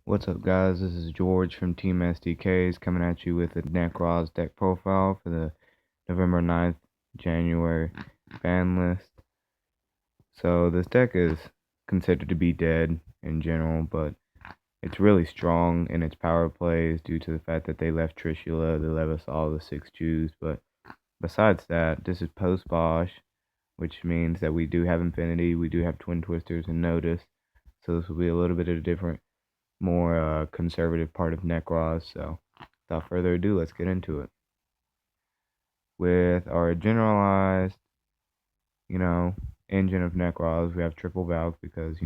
What's up, guys? This is George from Team SDKs coming at you with a Nekroz deck profile for the November 9th, January ban list. So, this deck is considered to be dead in general, but it's really strong in its power plays due to the fact that they left Trishula, they left us all the 6 Jews. But besides that, this is post BOSH, which means that we do have Infinity, we do have Twin Twisters and Notice. So, this will be a little bit of a different, more conservative part of Nekroz. So without further ado, let's get into it. With our generalized, engine of Nekroz, we have triple Valk because,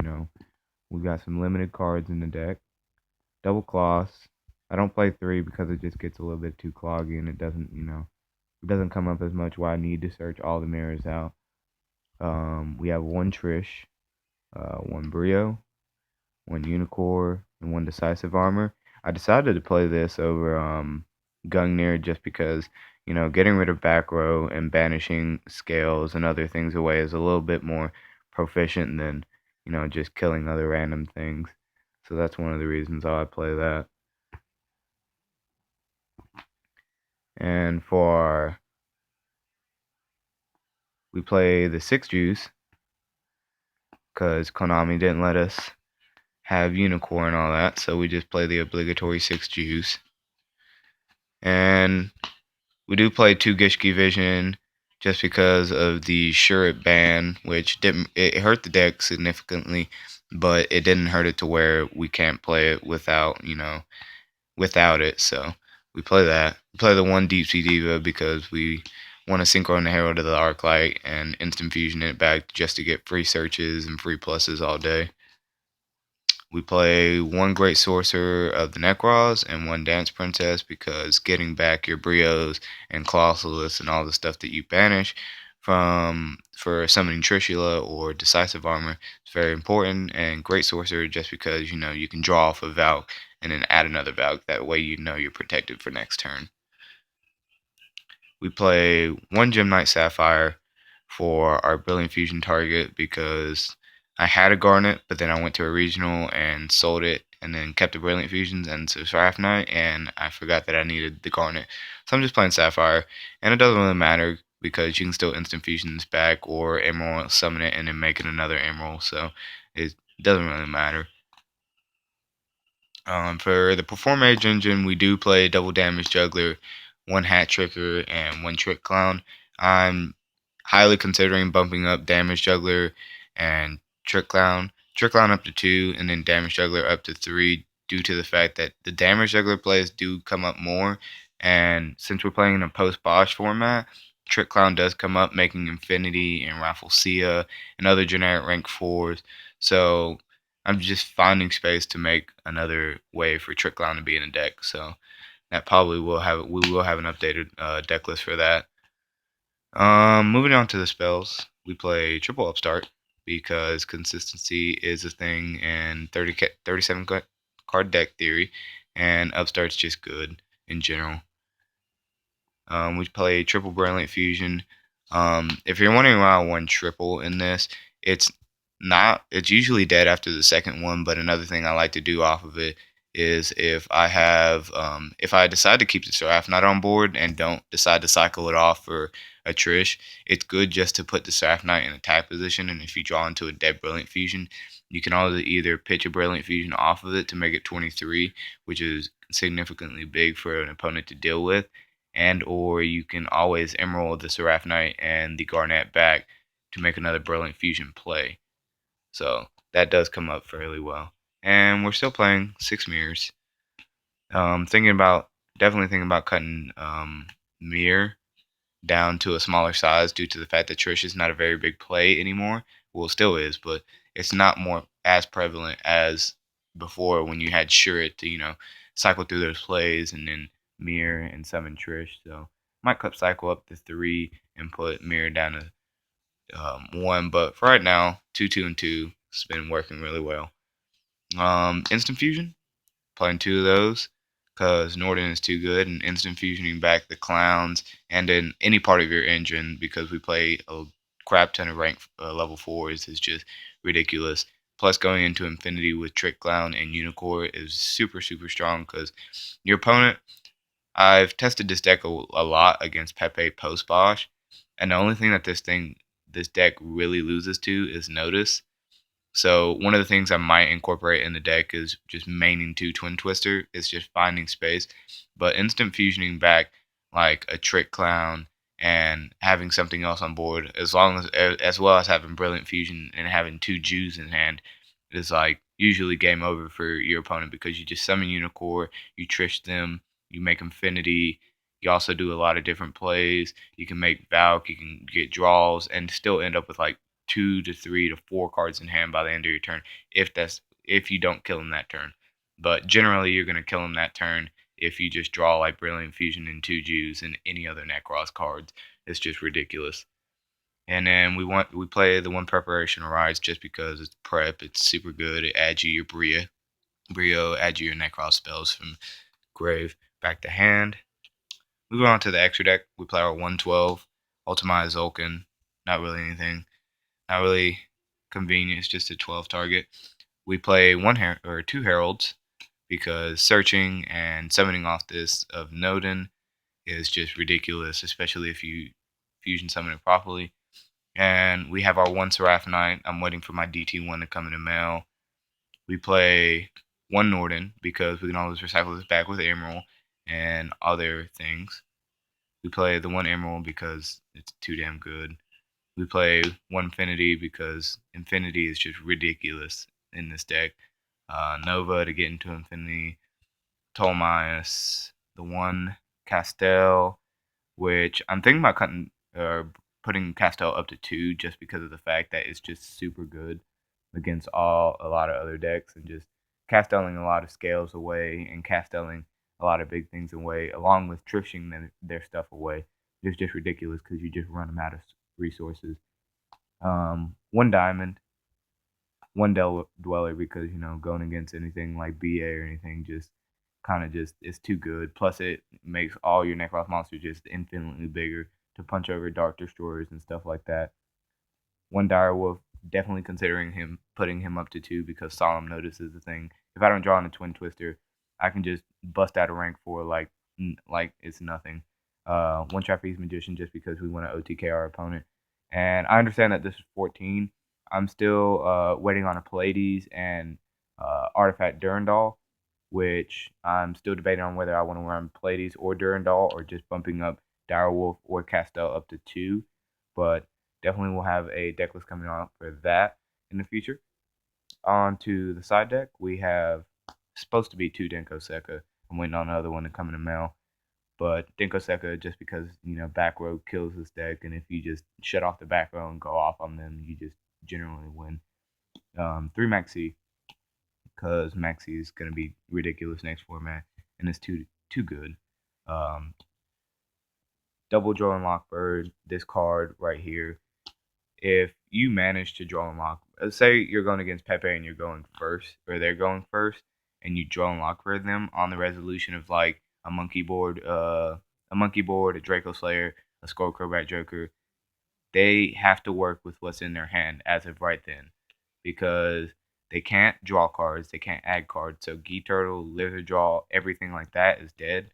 we've got some limited cards in the deck. Double Kloss. I don't play 3 because it just gets a little bit too cloggy and it doesn't come up as much where I need to search all the mirrors out. We have one Trish, one Brio, one Unicorn, and one Decisive Armor. I decided to play this over Gungnir just because, getting rid of back row and banishing scales and other things away is a little bit more proficient than, just killing other random things. So that's one of the reasons why I play that. And we play the 6 juice because Konami didn't let us have Unicorn and all that, so we just play the obligatory 6 juice. And we do play 2 Gishki Vision just because of the Shurit ban, which it hurt the deck significantly, but it didn't hurt it to where we can't play it without it. So we play that. We play the 1 Deep Sea Diva because we want to Synchro the Herald of the Arclight and instant fusion it back just to get free searches and free pluses all day. We play 1 Great Sorcerer of the Nekroz and 1 Dance Princess because getting back your Brios and Colossalus and all the stuff that you banish for summoning Trishula or Decisive Armor is very important. And Great Sorcerer just because you can draw off a Valk and then add another Valk. That way you're protected for next turn. We play 1 Gem Knight Sapphire for our Brilliant Fusion target because I had a Garnet, but then I went to a regional and sold it and then kept the Brilliant Fusions and so Seraph Knight, and I forgot that I needed the Garnet. So I'm just playing Sapphire, and it doesn't really matter because you can still instant fusion this back or Emerald summon it and then make it another Emerald, so it doesn't really matter. For the Perform Mage engine, we do play Double Damage Juggler, 1 Hat Tricker, and 1 Trick Clown. I'm highly considering bumping up Damage Juggler and Trick Clown up to 2, and then Damage Juggler up to 3, due to the fact that the Damage Juggler plays do come up more, and since we're playing in a post-BOSH format, Trick Clown does come up, making Infinity and Rafflesia and other generic rank 4s, so I'm just finding space to make another way for Trick Clown to be in the deck, so that probably we will have an updated deck list for that. Moving on to the spells, we play triple Upstart because consistency is a thing in 37 card deck theory, and Upstart's just good in general. We play triple Brilliant Fusion. If you're wondering why I won triple in this, it's usually dead after the second one, but another thing I like to do off of it is if I decide to keep the Seraph Knight on board and don't decide to cycle it off for a Trish, it's good just to put the Seraph Knight in attack position, and if you draw into a dead Brilliant Fusion, you can either pitch a Brilliant Fusion off of it to make it 23, which is significantly big for an opponent to deal with, and or you can always Emerald the Seraph Knight and the Garnet back to make another Brilliant Fusion play. So that does come up fairly well. And we're still playing 6 mirrors. Definitely thinking about cutting mirror down to a smaller size due to the fact that Trish is not a very big play anymore. Well, it still is, but it's not more as prevalent as before when you had Shurit to, cycle through those plays and then mirror and summon Trish. So might cut cycle up to 3 and put mirror down to 1, but for right now, 2, 2, and 2 has been working really well. Instant fusion, playing 2 of those because Norden is too good, and instant fusioning back the clowns and in any part of your engine because we play a crap ton of rank level 4s is just ridiculous plus going into Infinity with Trick Clown and Unicorn is super, super strong because your opponent, I've tested this deck a lot against Pepe post BOSH, and the only thing that this deck really loses to is notice. So one of the things I might incorporate in the deck is just maining 2 Twin Twister. It's just finding space, but instant fusioning back like a Trick Clown and having something else on board, as well as having Brilliant Fusion and having 2 Jews in hand, is like usually game over for your opponent because you just summon Unicorn, you Trish them, you make Infinity. You also do a lot of different plays. You can make Valk, you can get draws, and still end up with like 2 to 3 to 4 cards in hand by the end of your turn if you don't kill him that turn. But generally, you're gonna kill him that turn if you just draw like Brilliant Fusion and 2 Jews and any other Nekroz cards. It's just ridiculous. And then we play the one Preparation Arise just because it's prep. It's super good. It adds you your Brio adds you your Nekroz spells from grave back to hand. Moving on to the extra deck, we play our 112 Ultimate Zolkin. Not really anything. Not really convenient. It's just a 12 target. We play 2 Heralds because searching and summoning off this of Nodin is just ridiculous, especially if you fusion summon it properly. And we have our 1 Seraph Knight. I'm waiting for my DT1 to come in the mail. We play 1 Norden because we can always recycle this back with Emerald and other things. We play the 1 Emerald because it's too damn good. We play 1 Infinity because Infinity is just ridiculous in this deck. Nova to get into Infinity. Tolmias, the 1 Castel, which I'm thinking about putting Castel up to 2 just because of the fact that it's just super good against a lot of other decks and just castelling a lot of scales away and castelling a lot of big things away, along with trishing their stuff away. It's just ridiculous because you just run them out of resources. 1 diamond, 1 dweller because going against anything like BA or anything just kind of just is too good. Plus, it makes all your Nekroz monsters just infinitely bigger to punch over Dark Destroyers and stuff like that. 1 Direwolf, definitely considering putting him up to 2 because Solemn Notice is the thing. If I don't draw in a Twin Twister, I can just bust out a rank 4 like it's nothing. 1 Trapeze Magician just because we want to OTK our opponent. And I understand that this is 14. I'm still waiting on a Pallades and Artifact Durandal, which I'm still debating on whether I want to run Pallades or Durandal or just bumping up Direwolf or Castel up to 2. But definitely we'll have a deck list coming out for that in the future. On to the side deck, we have supposed to be 2 Denko Sekka. I'm waiting on another one to come in the mail. But Denko Sekka, just because, back row kills this deck, and if you just shut off the back row and go off on them, you just generally win. 3 Maxi, because Maxi is going to be ridiculous next format, and it's too good. Double Draw and Lockbird, this card right here. If you manage to draw and lock, say you're going against Pepe and you're going first, or they're going first, and you draw and lock for them on the resolution of like a monkey board, a Draco Slayer, a Skull Crobat Joker, they have to work with what's in their hand as of right then, because they can't draw cards, they can't add cards. So Gee Turtle, Lizard Jaw, everything like that is dead.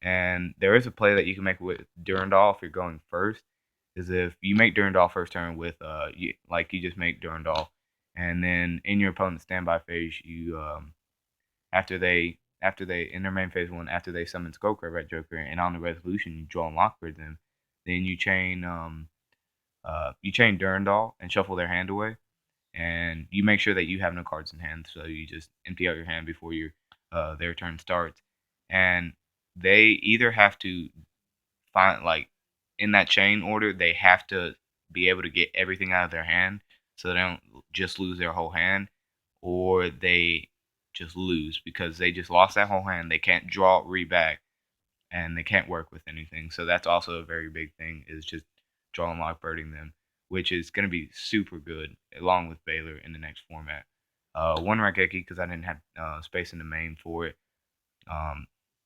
And there is a play that you can make with Durandal if you're going first, is if you make Durandal first turn with you just make Durandal, and then in your opponent's standby phase, you after they in their main phase 1, after they summon Skullcrab Joker, and on the resolution you draw and lock for them, then you chain Durandal and shuffle their hand away, and you make sure that you have no cards in hand, so you just empty out your hand before their turn starts, and they either have to find in that chain order, they have to be able to get everything out of their hand so they don't just lose their whole hand, or they just lose because they just lost that whole hand. They can't draw it back, and they can't work with anything. So that's also a very big thing, is just draw and lock birding them, which is going to be super good along with Baylor in the next format. 1 Raigeki because I didn't have space in the main for it.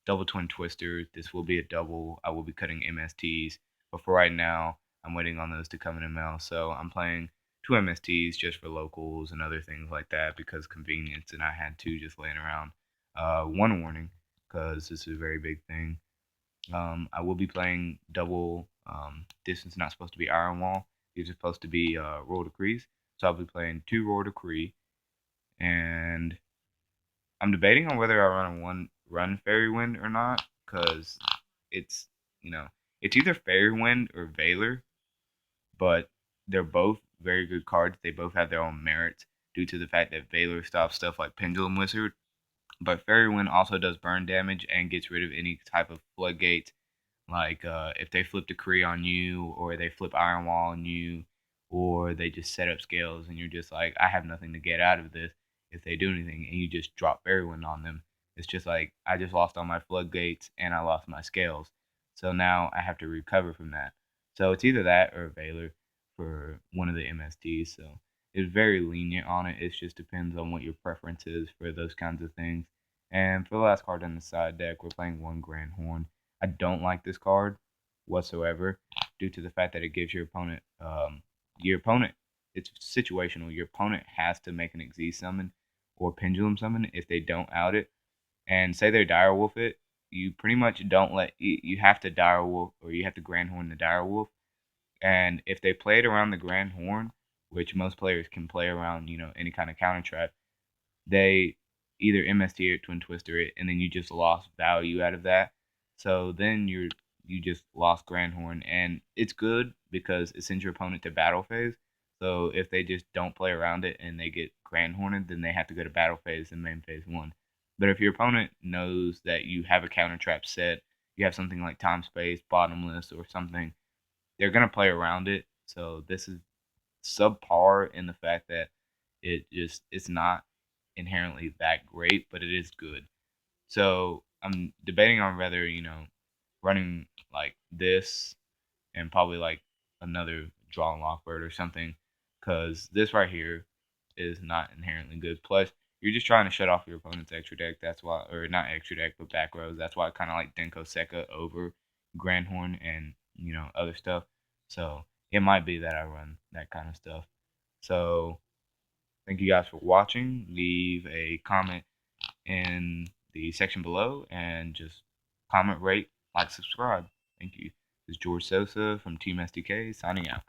Double Twin Twister. This will be a double. I will be cutting MSTs. But for right now, I'm waiting on those to come in the mail. So I'm playing two MSTs just for locals and other things like that because convenience, and I had two just laying around. One warning, because this is a very big thing. I will be playing double. This is not supposed to be Iron Wall. These are supposed to be Royal Decrees. So I'll be playing two Royal Decree, and I'm debating on whether I run a one run Fairy Wind or not, because it's you know it's either Fairy Wind or Valor, but they're both very good cards. They both have their own merits due to the fact that Valor stops stuff like Pendulum Wizard, but Fairy Wind also does burn damage and gets rid of any type of floodgates. Like if they flip Decree on you, or they flip Iron Wall on you, or they just set up scales, and you're just like, I have nothing to get out of this if they do anything, and you just drop Fairy Wind on them. It's just like I just lost all my floodgates and I lost my scales, so now I have to recover from that. So it's either that or Valor for one of the MSTs. So it's very lenient on it. It just depends on what your preference is for those kinds of things. And for the last card in the side deck, we're playing one Grand Horn. I don't like this card whatsoever due to the fact that it gives your opponent, it's situational. Your opponent has to make an Xyz summon or Pendulum summon. If they don't out it, and say they Direwolf it, you pretty much don't let, you have to Direwolf, or you have to Grand Horn the Direwolf. And if they play it around the Grand Horn, which most players can play around, any kind of counter trap, they either MST or Twin Twister it, and then you just lost value out of that. So then you just lost Grand Horn, and it's good because it sends your opponent to battle phase. So if they just don't play around it and they get Grand Horned, then they have to go to battle phase and main phase one. But if your opponent knows that you have a counter trap set, you have something like Time Space, Bottomless, or something, they're gonna play around it. So this is subpar in the fact that it's not inherently that great, but it is good. So I'm debating on whether running like this and probably like another draw and lock bird or something, because this right here is not inherently good. Plus, you're just trying to shut off your opponent's extra deck. That's why, or not extra deck, but back rows. That's why I kind of like Denko Sekka over Grandhorn and other stuff. So it might be that I run that kind of stuff. So thank you guys for watching. Leave a comment in the section below and just comment, rate, like, subscribe. Thank you. This is George Sosa from Team SDK signing out.